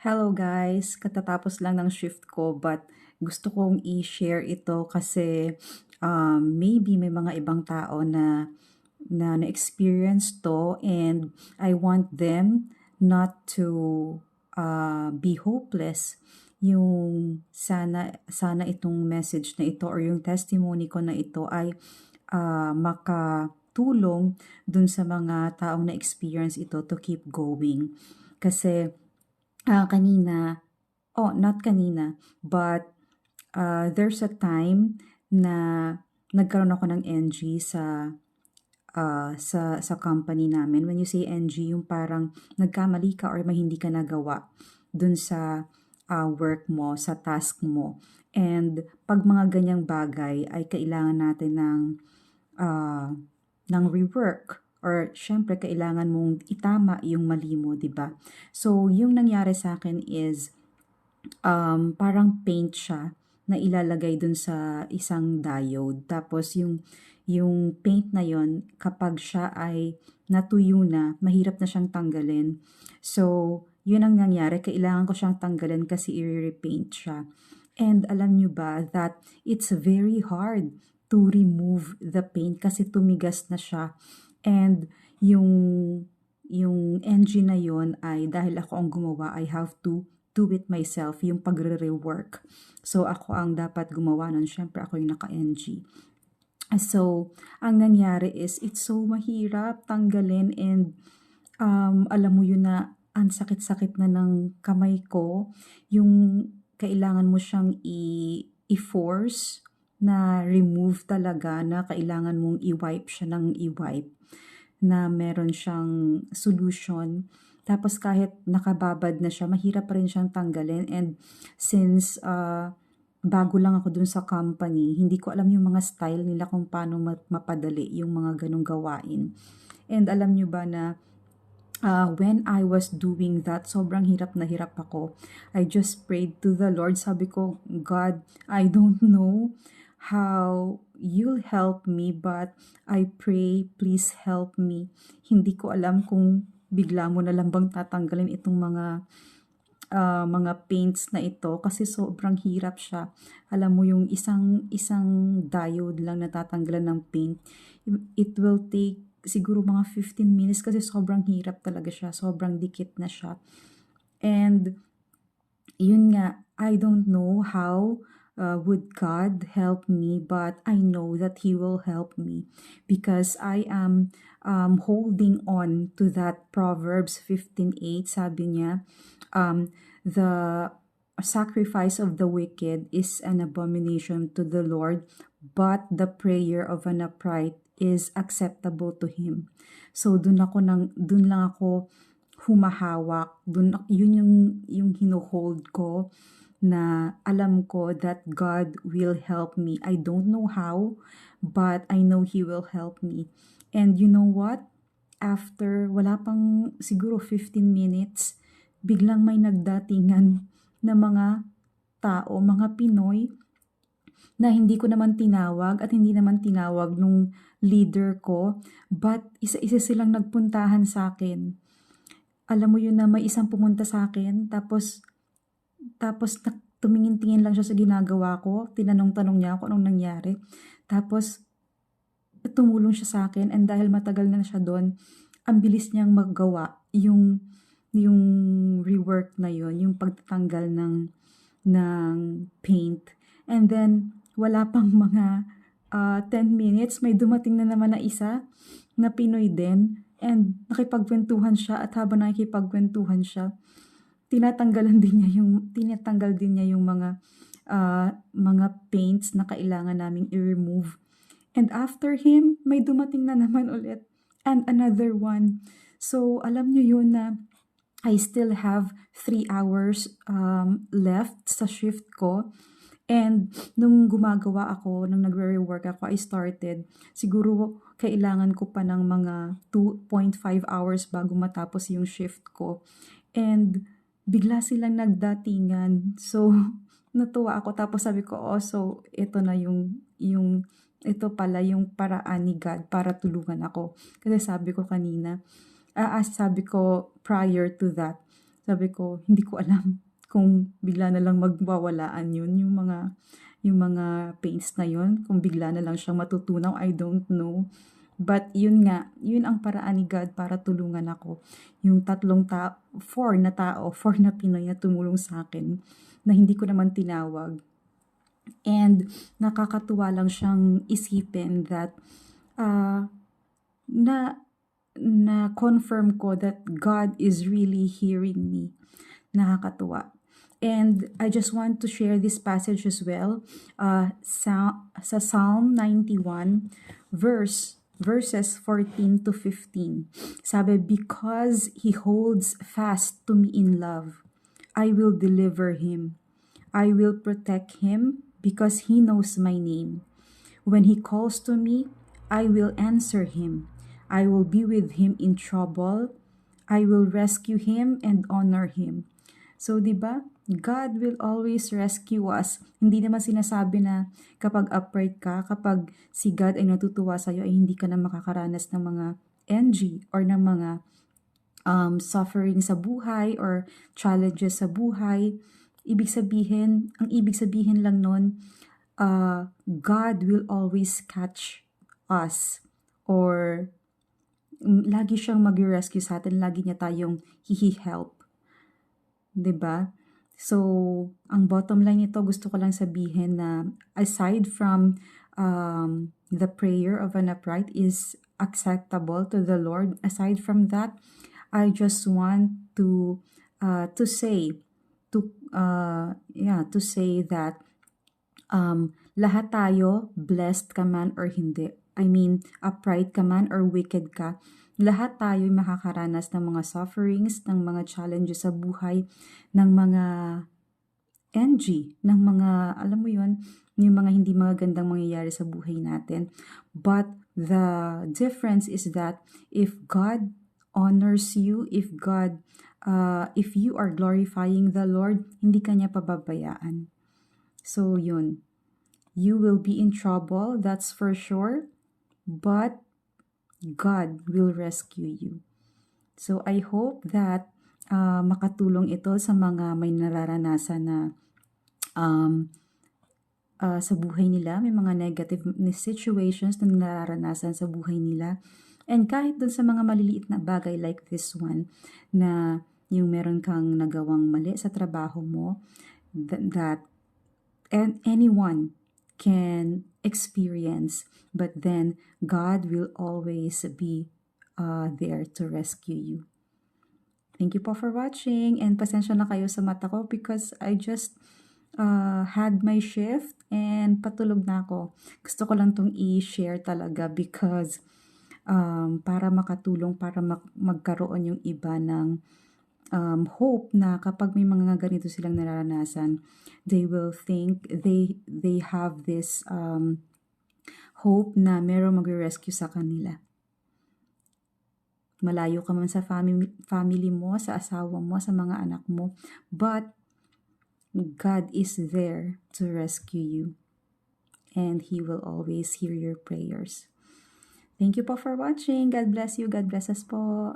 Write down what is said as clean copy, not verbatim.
Hello guys, katatapos lang ng shift ko but gusto kong i-share ito kasi maybe may mga ibang tao na na-experience to and I want them not to be hopeless. Yung sana itong message na ito or yung testimony ko na ito ay makatulong dun sa mga taong na-experience ito to keep going. Kasi kanina, not kanina, but there's a time na nagkaroon ako ng NG sa company namin. When you say NG, yung parang nagkamali ka or may hindi ka nagawa dun sa work mo, sa task mo. And pag mga ganyang bagay ay kailangan natin ng rework or syempre kailangan mong itama yung mali mo, 'di ba? So, yung nangyari sa akin is parang paint siya na ilalagay dun sa isang diode. Tapos yung paint na yon kapag siya ay natuyo na, mahirap na siyang tanggalin. So, yun ang nangyari. Kailangan ko siyang tanggalin kasi i-repaint siya. And alam nyo ba that it's very hard to remove the paint kasi tumigas na siya. And yung yung engine na yon ay dahil ako ang gumawa, I have to do it myself, yung pagre-rework. So, ako ang dapat gumawa nun. Syempre, ako yung naka-NG. So, ang nangyari is, it's so mahirap tanggalin and alam mo yun na ang sakit-sakit na ng kamay ko. Yung kailangan mo siyang i-force na remove talaga na kailangan mong i-wipe siya ng i-wipe na meron siyang solution. Tapos kahit nakababad na siya, mahirap pa rin siyang tanggalin. And since bago lang ako dun sa company, hindi ko alam yung mga style nila kung paano mapadali yung mga ganong gawain. And alam nyo ba na when I was doing that, sobrang hirap na hirap ako. I just prayed to the Lord. Sabi ko, God, I don't know how you'll help me, but I pray, please help me. Hindi ko alam kung bigla mo na lang bang tatanggalin itong mga paints na ito kasi sobrang hirap siya. Alam mo yung isang diode lang natatanggalan ng paint. It will take siguro mga 15 minutes kasi sobrang hirap talaga siya. Sobrang dikit na siya. And yun nga, I don't know how would God help me, but I know that He will help me because I am holding on to that Proverbs 15:8. Sabi niya, the sacrifice of the wicked is an abomination to the Lord, but the prayer of an upright is acceptable to Him. So dun lang ako humahawak, yun yung hino-hold ko na alam ko that God will help me. I don't know how, but I know He will help me. And you know what? After wala pang siguro 15 minutes, biglang may nagdatingan na mga tao, mga Pinoy, na hindi ko naman tinawag at hindi naman tinawag nung leader ko, but isa-isa silang nagpuntahan sa akin. Alam mo yun na may isang pumunta sa akin, tapos tumingin-tingin lang siya sa ginagawa ko, tinanong-tanong niya ako anong nangyari. Tapos tumulong siya sa akin and dahil matagal na siya doon, ang bilis niyang maggawa yung rework na yon, yung pagtatanggal ng paint. And then wala pang mga 10 minutes, may dumating na naman na isa na Pinoy din and nakipagkwentuhan siya at habang nakikipagkwentuhan siya, tinatanggal din niya yung mga paints na kailangan naming i-remove. And after him, may dumating na naman ulit and another one. So alam niyo yun na I still have 3 hours left sa shift ko. And nung gumagawa ako, nung nagre-rework ako, I started, siguro kailangan ko pa ng mga 2.5 hours bago matapos yung shift ko. And bigla silang nagdatingan. So, natuwa ako. Tapos sabi ko, so ito na ito pala yung paraan ni God para tulungan ako. Kasi sabi ko kanina, sabi ko prior to that, Sabi ko, hindi ko alam kung bigla na lang magwawalaan yun, yung mga paints na yun, kung bigla na lang siyang matutunaw, I don't know. But yun nga, yun ang paraan ni God para tulungan ako. Yung four na Pinoy na tumulong sa akin na hindi ko naman tinawag. And nakakatuwa lang siyang isipin that uh, na na-confirm ko that God is really hearing me. Nakakatuwa. And I just want to share this passage as well. Sa Psalm 91, verses 14 to 15. Sabi, because He holds fast to me in love, I will deliver him. I will protect him because he knows my name. When he calls to me, I will answer him. I will be with him in trouble. I will rescue him and honor him. So, di ba? God will always rescue us. Hindi naman sinasabi na kapag upright ka, kapag si God ay natutuwa sa'yo, ay hindi ka na makakaranas ng mga NG or ng mga suffering sa buhay or challenges sa buhay. Ang ibig sabihin lang nun, God will always catch us or lagi siyang mag-rescue sa atin, lagi niya tayong hihi-help. 'Di ba? So, ang bottom line nito, gusto ko lang sabihin na aside from the prayer of an upright is acceptable to the Lord, aside from that, I just want to say that lahat tayo, blessed ka man or hindi. I mean, upright ka man or wicked ka, lahat tayo makakaranas ng mga sufferings, ng mga challenges sa buhay, ng mga NG, ng mga, alam mo yun, yung mga hindi magandang mangyayari sa buhay natin. But the difference is that if God honors you, if you are glorifying the Lord, hindi ka niya pababayaan. So yun, you will be in trouble, that's for sure, but God will rescue you. So I hope that makatulong ito sa mga may nararanasan na sa buhay nila, may mga negative situations na nararanasan sa buhay nila. And kahit dun sa mga maliliit na bagay like this one, na yung meron kang nagawang mali sa trabaho mo, that anyone can experience, but then God will always be there to rescue you. Thank you po for watching, and pasensya na kayo sa mata ko because I just had my shift and patulog na ako. Gusto ko lang tong i-share talaga because para makatulong, para magkaroon yung iba ng hope na kapag may mga ganito silang nararanasan, they will think they have this hope na merong magre-rescue sa kanila. Malayo ka man sa family mo, sa asawa mo, sa mga anak mo, but God is there to rescue you, and He will always hear your prayers. Thank you po for watching. God bless you. God bless us po.